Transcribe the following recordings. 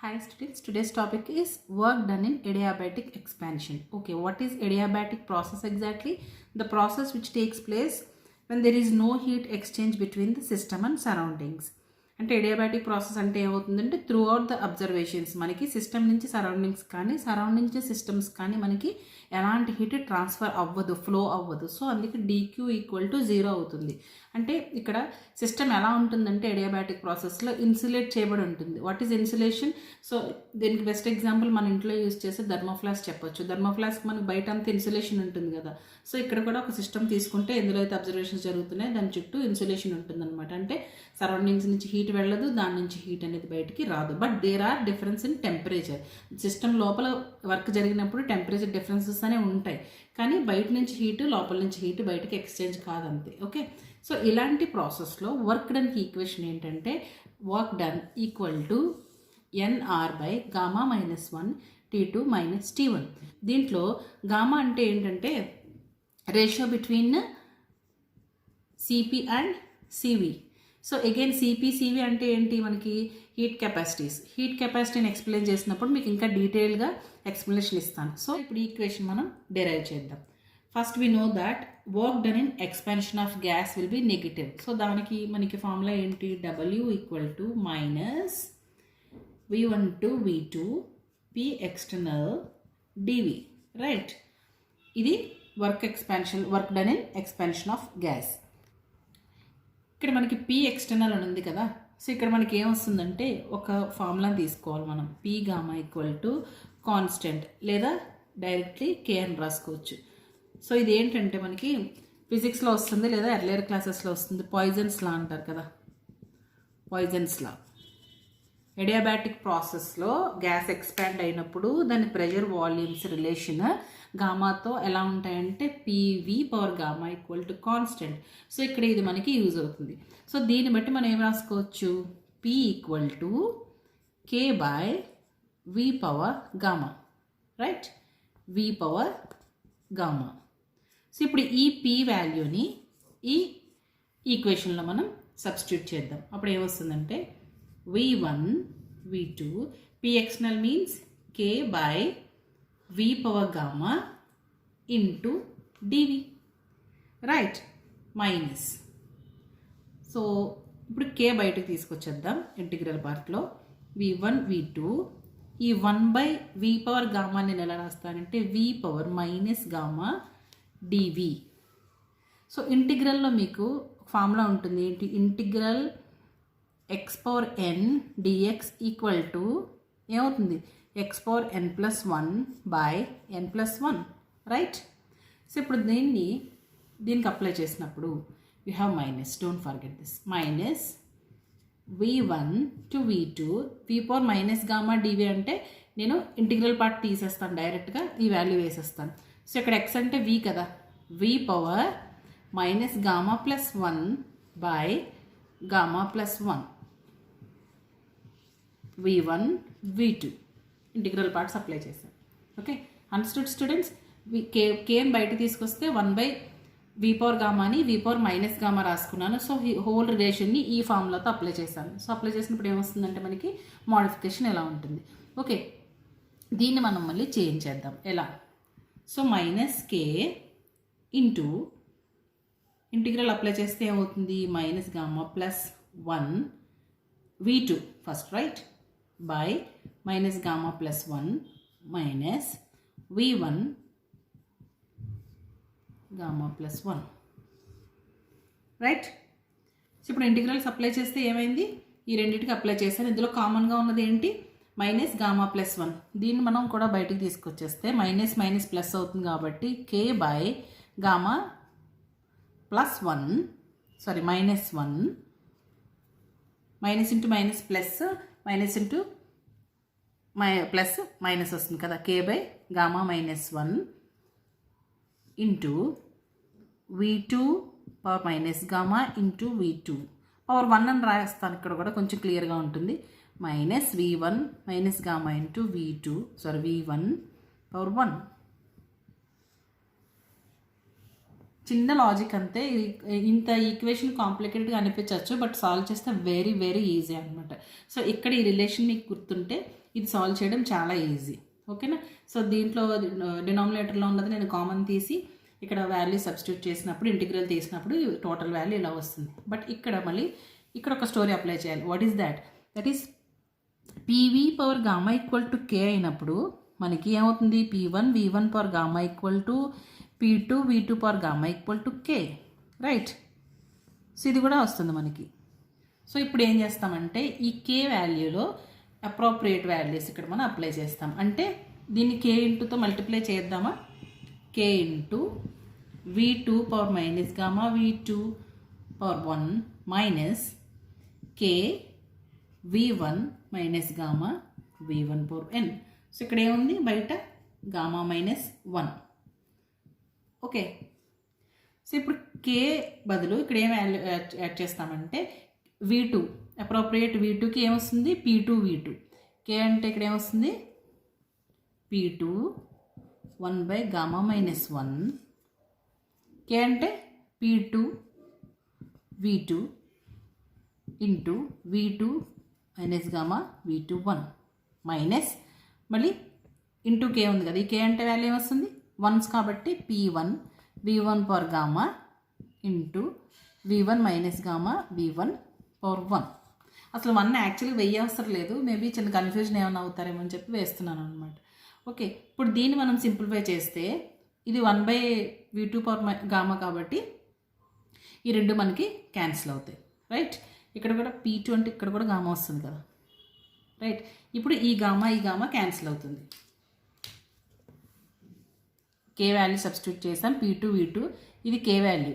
Hi students, today's topic is work done in adiabatic expansion. Okay, what is adiabatic process exactly? The process which takes place when there is no heat exchange between the system and surroundings. అంటే adiabatic process అంటే ఏమవుతుందంటే through out the observations మనకి system నుంచి surroundings కానీ surroundings systems కానీ మనకి ఎలాంటి heat transfer అవ్వదు, ఫ్లో అవ్వదు. సో అందుకే డీక్యూ ఈక్వల్ టు 0 అవుతుంది. అంటే ఇక్కడ సిస్టమ్ ఎలా ఉంటుందంటే ఎడియాబాటిక్ ప్రాసెస్లో ఇన్సులేట్ చేయబడి ఉంటుంది. What is insulation? సో దీనికి బెస్ట్ ఎగ్జాంపుల్ మన ఇంట్లో యూజ్ చేసే థర్మోఫ్లాస్ చెప్పొచ్చు. థర్మోఫ్లాస్కి మనకి బయట అంతా ఇన్సులేషన్ ఉంటుంది కదా. సో ఇక్కడ కూడా ఒక సిస్టమ్ తీసుకుంటే ఎందులో అయితే అబ్జర్వేషన్స్ జరుగుతున్నాయి దాని చుట్టూ ఇన్సులేషన్ ఉంటుందన్నమాట. అంటే సరౌండింగ్స్ నుంచి హీట్ వెళ్ళదు, దాని నుంచి హీట్ అనేది బయటికి రాదు. But there are difference in temperature. System లోపల వర్క్ జరిగినప్పుడు టెంపరేచర్ డిఫరెన్సెస్ అనేవి ఉంటాయి, కానీ బయట నుంచి హీట్ లోపల నుంచి హీట్ బయటకి ఎక్స్చేంజ్ కాదంతే. ఓకే, సో ఇలాంటి ప్రాసెస్లో వర్క్ డన్కి ఈక్వేషన్ ఏంటంటే work done equal to NR by gamma -1 T2 minus T1. దీంట్లో గామా అంటే ఏంటంటే ratio between CP and CV. So again CP CV అంటే ఏంటి, మనకి హీట్ కెపాసిటీస్. హీట్ కెపాసిటీని ఎక్స్ప్లెయిన్ చేసినప్పుడు మీకు ఇంకా డీటెయిల్గా ఎక్స్ప్లెనేషన్ ఇస్తాను. సో ఇప్పుడు ఈ ఈక్వేషన్ మనం డెరైవ్ చేద్దాం. First we know that work done in expansion of gas will be negative. So దానికి మనకి ఫార్ములా ఏంటి, W equal to minus V1 to V2 P external dV, right. ఇది work done in expansion of gas. ఇక్కడ మనకి P external అని ఉంది కదా. So ఇక్కడ మనకి ఏమొస్తుందంటే ఒక ఫార్ములాని తీసుకోవాలి మనం. P gamma equal to constant లేదా డైరెక్ట్లీ K అని రాసుకోవచ్చు. సో ఇది ఏంటంటే మనకి ఫిజిక్స్లో వస్తుంది లేదా ఎర్లియర్ క్లాసెస్లో వస్తుంది, పాయిజన్స్ లా అంటారు కదా, పాయిజన్స్ లా. ఎడియాబాటిక్ ప్రాసెస్లో గ్యాస్ ఎక్స్పాండ్ అయినప్పుడు దాని ప్రెషర్ వాల్యూమ్స్ రిలేషన్ గామాతో ఎలా ఉంటాయంటే PV power gamma equal to constant. So ఇక్కడ ఇది మనకి యూజ్ అవుతుంది. సో దీన్ని బట్టి మనం ఏం రాసుకోవచ్చు, P equal to K by we power gamma, right, we power gamma. So ఇప్పుడు ఈ పీ వాల్యూని ఈ ఈక్వేషన్లో మనం సబ్స్టిట్యూట్ చేద్దాం. అప్పుడు ఏమొస్తుందంటే V1 V2 P external means K by V power gamma into dV, right, minus. So ఇప్పుడు K బయటకు తీసుకొచ్చేద్దాం ఇంటిగ్రల్ పార్ట్లో. V1 V2 ఈ 1/V పవర్ గామా నేను ఎలా రాస్తానంటే V power minus gamma dV. So ఇంటిగ్రల్లో మీకు ఫార్ములా ఉంటుంది ఏంటి, integral x power n dx equal to ఏమవుతుంది, x power n+1 by n+1, right. So ఇప్పుడు దీనికి అప్లై చేసినప్పుడు you have minus, don't forget this, minus V1 to V2 V power minus gamma dV అంటే నేను integral part తీసేస్తాను, డైరెక్ట్గా ఈ value వేసేస్తాను. సో ఇక్కడ x అంటే V కదా, V power minus gamma +1 by gamma +1 V1 V2 integral parts apply చేశాను. Okay, understood students. కేని బయట తీసుకొస్తే 1/V పవర్ గామాని V పవర్ మైనస్ గామా రాసుకున్నాను. సో ఈ హోల్ రిలేషన్ని ఈ ఫార్ములాతో అప్లై చేశాను. సో అప్లై చేసినప్పుడు ఏమొస్తుందంటే మనకి మోడిఫికేషన్ ఎలా ఉంటుంది. ఓకే, దీన్ని మనం మళ్ళీ చేంజ్ చేద్దాం. ఎలా, so -K into integral apply చేస్తే ఏమవుతుంది, minus gamma +1 V2 first, right, by minus gamma +1 minus V1 gamma +1, right. So ఇప్పుడు ఇంటిగ్రల్స్ అప్లై చేస్తే ఏమైంది, ఈ రెండింటికి అప్లై చేశాను. ఇందులో కామన్గా ఉన్నది ఏంటి, మైనస్ గామా +1. దీన్ని మనం కూడా బయటికి తీసుకొచ్చేస్తే మైనస్ మైనస్ ప్లస్ అవుతుంది కాబట్టి K by gamma +1, sorry -1, minus into minus plus, minus into plus minus వస్తుంది కదా, K by gamma -1 into V2 power minus gamma into V2 power 1 అని రాస్తాను. ఇక్కడ కూడా కొంచెం క్లియర్గా ఉంటుంది. Minus V1 minus gamma into V2, sorry V1 power 1. చిన్న లాజిక్ అంతే. ఇంత ఈక్వేషన్ కాంప్లికేటెడ్గా అనిపించవచ్చు, బట్ సాల్వ్ చేస్తే వెరీ వెరీ ఈజీ అనమాట. సో ఇక్కడ ఈ రిలేషన్ మీకు గుర్తుంటే ఇది సాల్వ్ చేయడం చాలా ఈజీ. ఓకేనా? సో దీంట్లో డినామినేటర్లో ఉన్నది నేను కామన్ తీసి ఇక్కడ వాల్యూ సబ్స్టిట్యూట్ చేసినప్పుడు, ఇంటిగ్రల్ తీసినప్పుడు టోటల్ వాల్యూ ఇలా వస్తుంది. బట్ ఇక్కడ మళ్ళీ ఇక్కడ ఒక స్టోరీ అప్లై చేయాలి. What is that? That is PV power gamma equal to K అయినప్పుడు మనకి ఏమవుతుంది? P1 V1 power gamma equal to P2 V2 power gamma equal to K, right? So ఇది కూడా వస్తుంది మనకి. సో ఇప్పుడు ఏం చేస్తామంటే ఈ కే వాల్యూలో అప్రోప్రియేట్ వాల్యూస్ ఇక్కడ మనం అప్లై చేస్తాం. అంటే దీన్ని కే ఇంటూతో మల్టిప్లై చేద్దామా? K into V2 power minus gamma V2 power 1 minus K V1 minus gamma V1 power n. So ఇక్కడ ఏముంది? బయట గామా మైనస్ 1. ఓకే. సో ఇప్పుడు కే బదులు ఇక్కడ ఏం యాడ్ చేస్తామంటే V2 అప్రోప్రియేట్ V2కి ఏమొస్తుంది? P2 V2. కే అంటే ఇక్కడ ఏమొస్తుంది? P2 1 by gamma minus 1. కే అంటే P2 V2 into V2 minus gamma V2 1 minus మళ్ళీ ఇంటూ కే ఉంది కదా, ఈ కే అంటే వాల్యూ ఏమొస్తుంది? 1s కాబట్టి P1 V1 power gamma into V1 minus gamma V1 power 1. అసలు 1 యాక్చువల్గా వెయ్యి అవసరం లేదు, మేబీ చిన్న కన్ఫ్యూజన్ ఏమైనా అవుతారేమో అని చెప్పి వేస్తున్నాను అనమాట. ఓకే. ఇప్పుడు దీన్ని మనం సింప్లిఫై చేస్తే ఇది 1 బై V2 పవర్ గామా కాబట్టి ఈ రెండు మనకి క్యాన్సిల్ అవుతాయి, రైట్? ఇక్కడ కూడా P2 అంటే ఇక్కడ కూడా గామా వస్తుంది కదా, రైట్? ఇప్పుడు ఈ గామా క్యాన్సిల్ అవుతుంది. కే వాల్యూ సబ్స్టిట్యూట్ చేసాం. P2 V2 ఇది కే వాల్యూ.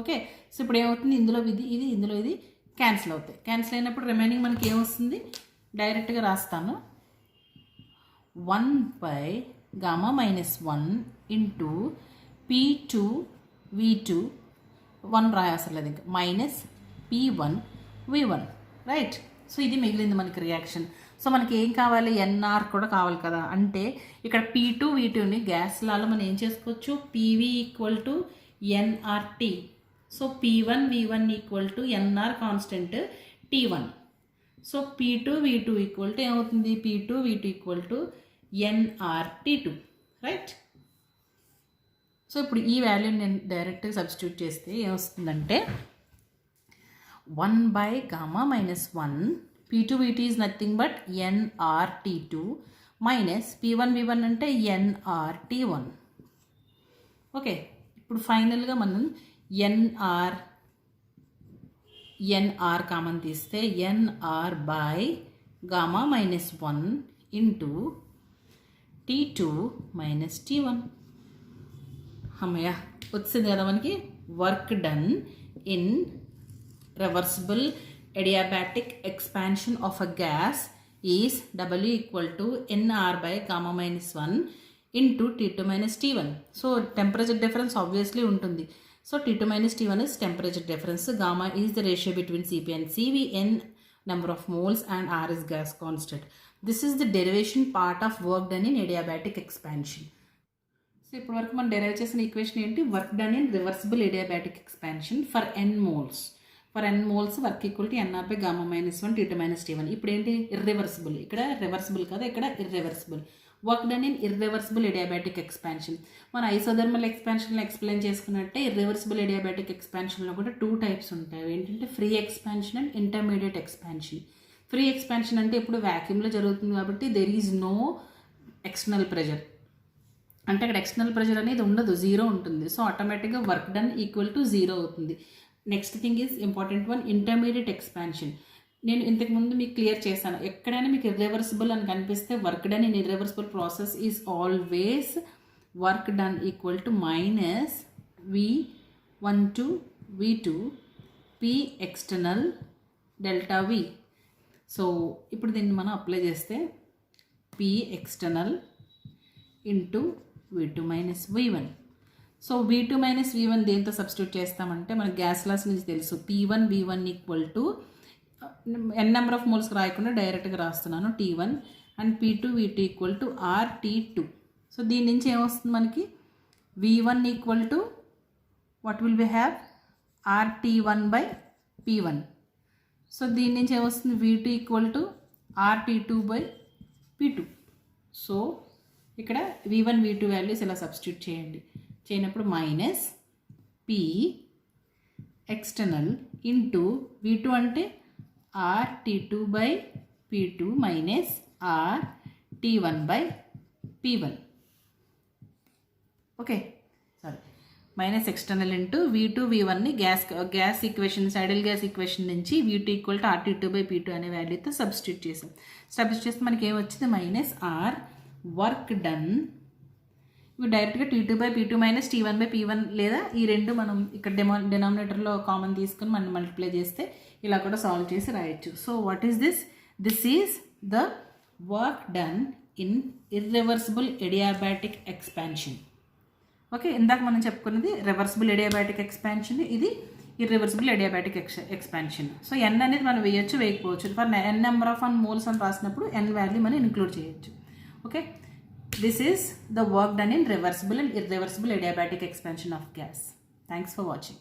ఓకే. సో ఇప్పుడు ఏమవుతుంది? ఇందులో ఇది ఇందులో ఇది క్యాన్సిల్ అవుతాయి. క్యాన్సిల్ అయినప్పుడు రిమైనింగ్ మనకి ఏమొస్తుంది? డైరెక్ట్గా రాస్తాను. 1 by gamma minus 1 into P2 V2 1 రాయవసరం లేదు ఇంకా, minus P1 V1, right? So ఇది మిగిలింది మనకి రియాక్షన్. సో మనకి ఏం కావాలి? ఎన్ఆర్ కూడా కావాలి కదా. అంటే ఇక్కడ P2 V2ని గ్యాస్ లాలో మనం ఏం చేసుకోవచ్చు? PV equal to NRT. So P1 V1 equal to NR constant T1. So P2 V2 equal to ఏమవుతుంది? P2 V2 equal to NRT2, right? So ఇప్పుడు ఈ వాల్యూని నేను డైరెక్ట్గా సబ్స్టిట్యూట్ చేస్తే ఏమొస్తుందంటే 1 by gamma minus 1 P2 V2 is nothing but NRT2 minus P1 V1 అంటే NRT1. Okay. ఇప్పుడు ఫైనల్గా మనం NR కామన్ తీస్తే NR by gamma minus 1 into T2 minus T1. అమ్మయ్య వచ్చింది కదా మనకి. Work done in reversible adiabatic expansion of a gas is W equal to NR by gamma minus 1 into T2 minus T1. So temperature difference obviously ఉంటుంది. So T2 minus T1 is temperature difference. Gamma is the ratio between Cp and Cv, N number of moles, and R is gas constant. This is the derivation part of work done in adiabatic expansion. So ఇప్పటి వరకు మనం derive చేసిన equation ఏంటి? Work done in reversible adiabatic expansion for n moles. For n moles work equal to NR by gamma minus 1 T2 minus T1. ఇప్పుడు ఏంటి? Irreversible. ఇక్కడ reversible కదా, ఇక్కడ irreversible. Work done in irreversible adiabatic expansion. మన isothermal ఎక్స్పాన్షన్లో explain చేసుకున్నట్టే irreversible adiabatic ఎక్స్పాన్షన్లో కూడా 2 types ఉంటాయి. ఏంటంటే free expansion and intermediate expansion. Free expansion అంటే ఇప్పుడు వ్యాక్యూమ్లో జరుగుతుంది కాబట్టి there is no external pressure. అంటే అక్కడ ఎక్స్టర్నల్ ప్రెషర్ అనేది ఉండదు, జీరో ఉంటుంది. సో ఆటోమేటిక్గా work done equal to zero అవుతుంది. Next thing is important one, intermediate expansion. నేను ఇంతకుముందు మీకు క్లియర్ చేశాను. ఎక్కడైనా మీకు ఇర్రివర్సిబుల్ అని కనిపిస్తే work done in irreversible process is always work done equal to minus V12 V2 P external delta V. So ఇప్పుడు దీన్ని మనం అప్లై చేస్తే P external into V2 minus V1. So V2 minus V1 దేంతో substitute చేస్తామంటే మనకి gas laws నుంచి తెలుసు. P1 V1 equal to n number of మోల్స్కి రాయకుండా డైరెక్ట్గా రాస్తున్నాను T1 and P2 V2 equal to RT2. So దీని నుంచి ఏమొస్తుంది మనకి? V1 equal to what will we have? RT1 by P1. సో దీని నుంచి ఏమొస్తుంది? V2 equal to RT2 by P2. So ఇక్కడ V1 V2 వాల్యూస్ ఇలా సబ్స్టిట్యూట్ చేయండి. చేయనప్పుడు minus P external into V2 అంటే R T2 by P2 minus R T1 by P1. Okay, sorry, minus external into V2 V1ని gas equations, ideal gas equation నుంచి V2 equal to RT2 by P2 అనే వాల్యూతో substitute చేసాం. Substitute చేస్తే మనకి ఏమొచ్చింది, minus R work done. ఇవి డైరెక్ట్గా T2 by P2 minus T1 by P1, లేదా ఈ రెండు మనం ఇక్కడ డినామినేటర్లో కామన్ తీసుకుని మనం మల్టిప్లై చేస్తే ఇలా కూడా సాల్వ్ చేసి రాయొచ్చు. So what is this? This is the work done in irreversible adiabatic expansion. Okay, ఇందాక మనం చెప్పుకున్నది రివర్సిబుల్ ఎడియాబాటిక్ ఎక్స్పాన్షన్, ఇది irreversible adiabatic expansion. So n అనేది మనం వేయచ్చు, వేయకపోవచ్చు. For n number of moles అని రాసినప్పుడు n వాల్యూ మనం ఇంక్లూడ్ చేయొచ్చు. Okay, this is the work done in reversible and irreversible adiabatic expansion of gas. Thanks for watching.